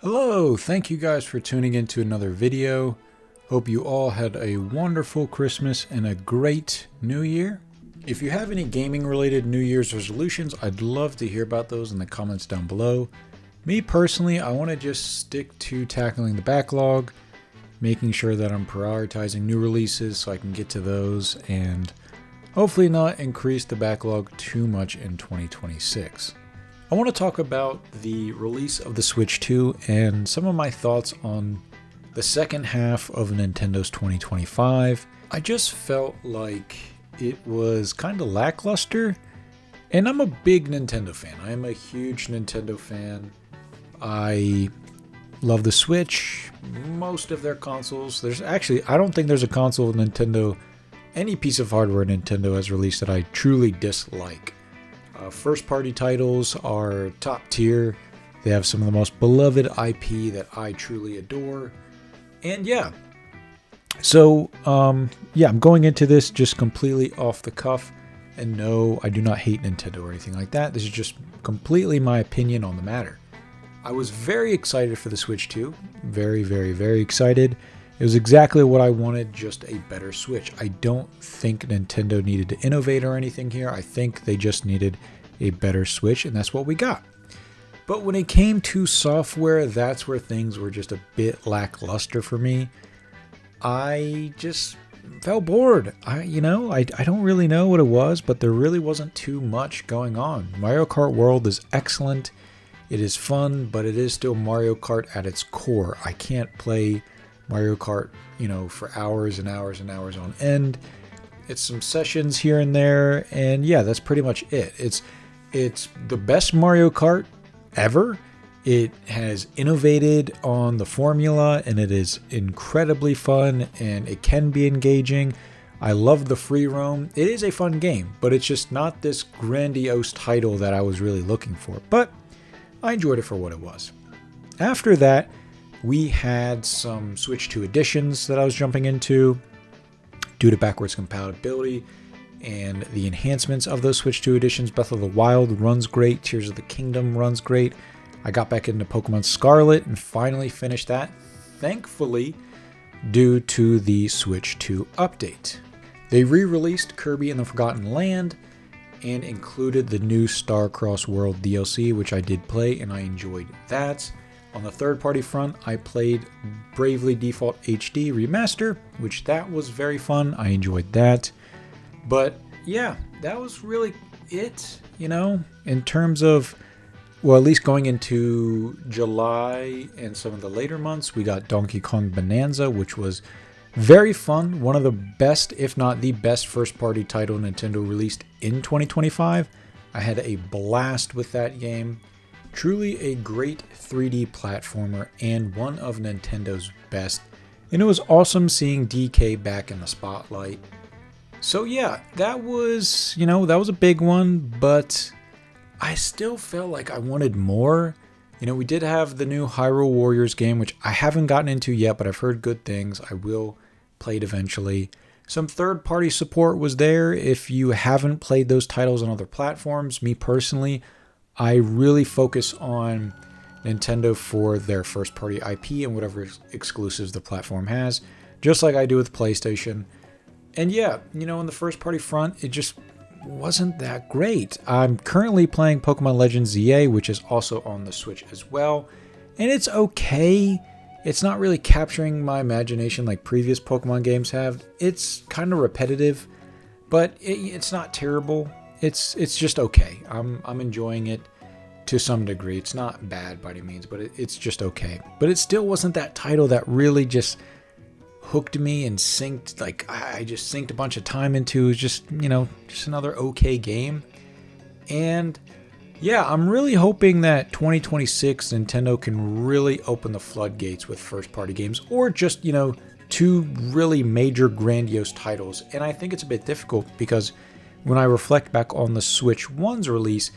Hello, thank you guys for tuning in to another video. Hope you all had a wonderful Christmas and a great New Year. If you have any gaming related New Year's resolutions, I'd love to hear about those in the comments down below. Me personally, I want to just stick to tackling the backlog, making sure that I'm prioritizing new releases so I can get to those and hopefully not increase the backlog too much in 2026. I want to talk about the release of the Switch 2 and some of my thoughts on the second half of Nintendo's 2025. I just felt like it was kind of lackluster, and I'm a big Nintendo fan. I am a huge Nintendo fan. I love the Switch, most of their consoles. I don't think there's a console of Nintendo, any piece of hardware Nintendo has released that I truly dislike. First party titles are top tier. They have some of the most beloved IP that I truly adore. And I'm going into this just completely off the cuff. And no, I do not hate Nintendo or anything like that. This is just completely my opinion on the matter. I was very excited for the Switch 2. Very, very, very excited. It was exactly what I wanted, just a better Switch. I don't think Nintendo needed to innovate or anything here. I think they just needed a better Switch, and that's what we got. But when it came to software, that's where things were just a bit lackluster for me. I just felt bored. I don't really know what it was, but there really wasn't too much going on. Mario Kart World is excellent. It is fun, but it is still Mario Kart at its core. I can't play Mario Kart, for hours and hours and hours on end. It's some sessions here and there, and yeah, that's pretty much it. It's the best Mario Kart ever. It has innovated on the formula, and it is incredibly fun, and it can be engaging. I love the free roam. It is a fun game, but it's just not this grandiose title that I was really looking for. But I enjoyed it for what it was. After that, we had some Switch 2 editions that I was jumping into due to backwards compatibility and the enhancements of those Switch 2 editions. Breath of the Wild runs great. Tears of the Kingdom runs great. I got back into Pokemon Scarlet and finally finished that, thankfully, due to the Switch 2 update. They re-released Kirby and the Forgotten Land and included the new Starcross World DLC, which I did play and I enjoyed that. On the third-party front, I played Bravely Default HD Remaster, which that was very fun. I enjoyed that. But yeah, that was really it, in terms of, well, at least going into July and some of the later months, we got Donkey Kong Bonanza, which was very fun. One of the best, if not the best, first-party title Nintendo released in 2025. I had a blast with that game. Truly a great 3D platformer and one of Nintendo's best. And it was awesome seeing DK back in the spotlight. So yeah, that was a big one, but I still felt like I wanted more. We did have the new Hyrule Warriors game, which I haven't gotten into yet, but I've heard good things. I will play it eventually. Some third-party support was there if you haven't played those titles on other platforms. Me personally, I really focus on Nintendo for their first-party IP and whatever exclusives the platform has, just like I do with PlayStation. And yeah, on the first-party front, it just wasn't that great. I'm currently playing Pokemon Legends ZA, which is also on the Switch as well, and it's okay. It's not really capturing my imagination like previous Pokemon games have. It's kind of repetitive, but it's not terrible. It's just okay. I'm enjoying it to some degree. It's not bad by any means, but it's just okay. But it still wasn't that title that really just hooked me and synced. Like I just synced a bunch of time into. It was just another okay game. And yeah, I'm really hoping that 2026 Nintendo can really open the floodgates with first-party games, or just two really major grandiose titles. And I think it's a bit difficult because when I reflect back on the Switch 1's release,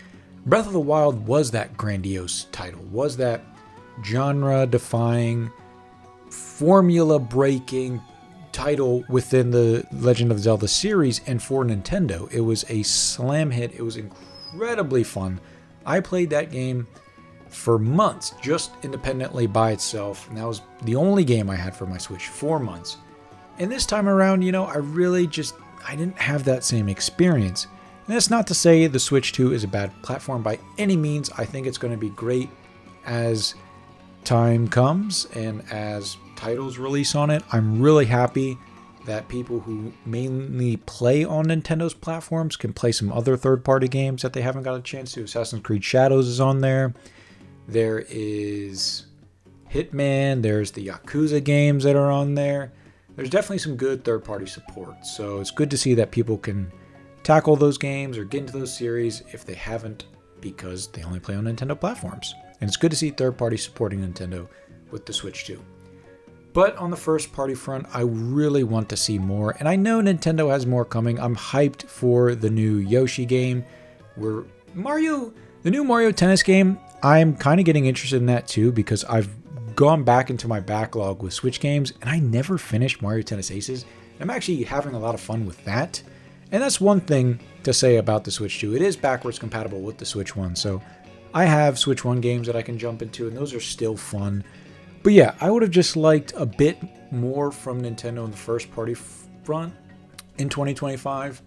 Breath of the Wild was that grandiose title, was that genre-defying, formula-breaking title within the Legend of Zelda series, and for Nintendo, it was a slam hit. It was incredibly fun. I played that game for months, just independently by itself. And that was the only game I had for my Switch, 4 months. And this time around, I didn't have that same experience. And that's not to say the Switch 2 is a bad platform by any means. I think it's going to be great as time comes and as titles release on it. I'm really happy that people who mainly play on Nintendo's platforms can play some other third-party games that they haven't got a chance to. Assassin's Creed Shadows is on there. There is Hitman. There's the Yakuza games that are on there. There's definitely some good third-party support. So it's good to see that people can tackle those games or get into those series if they haven't, because they only play on Nintendo platforms. And it's good to see third parties supporting Nintendo with the Switch 2. But on the first party front, I really want to see more. And I know Nintendo has more coming. I'm hyped for the new Yoshi game. The new Mario Tennis game, I'm kind of getting interested in that too, because I've gone back into my backlog with Switch games and I never finished Mario Tennis Aces. I'm actually having a lot of fun with that. And that's one thing to say about the Switch 2. It is backwards compatible with the Switch 1. So I have Switch 1 games that I can jump into, and those are still fun. But yeah, I would have just liked a bit more from Nintendo in the first party front in 2025.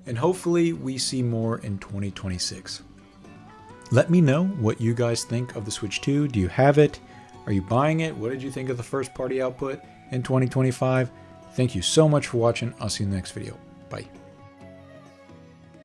And hopefully we see more in 2026. Let me know what you guys think of the Switch 2. Do you have it? Are you buying it? What did you think of the first party output in 2025? Thank you so much for watching. I'll see you in the next video. Bye.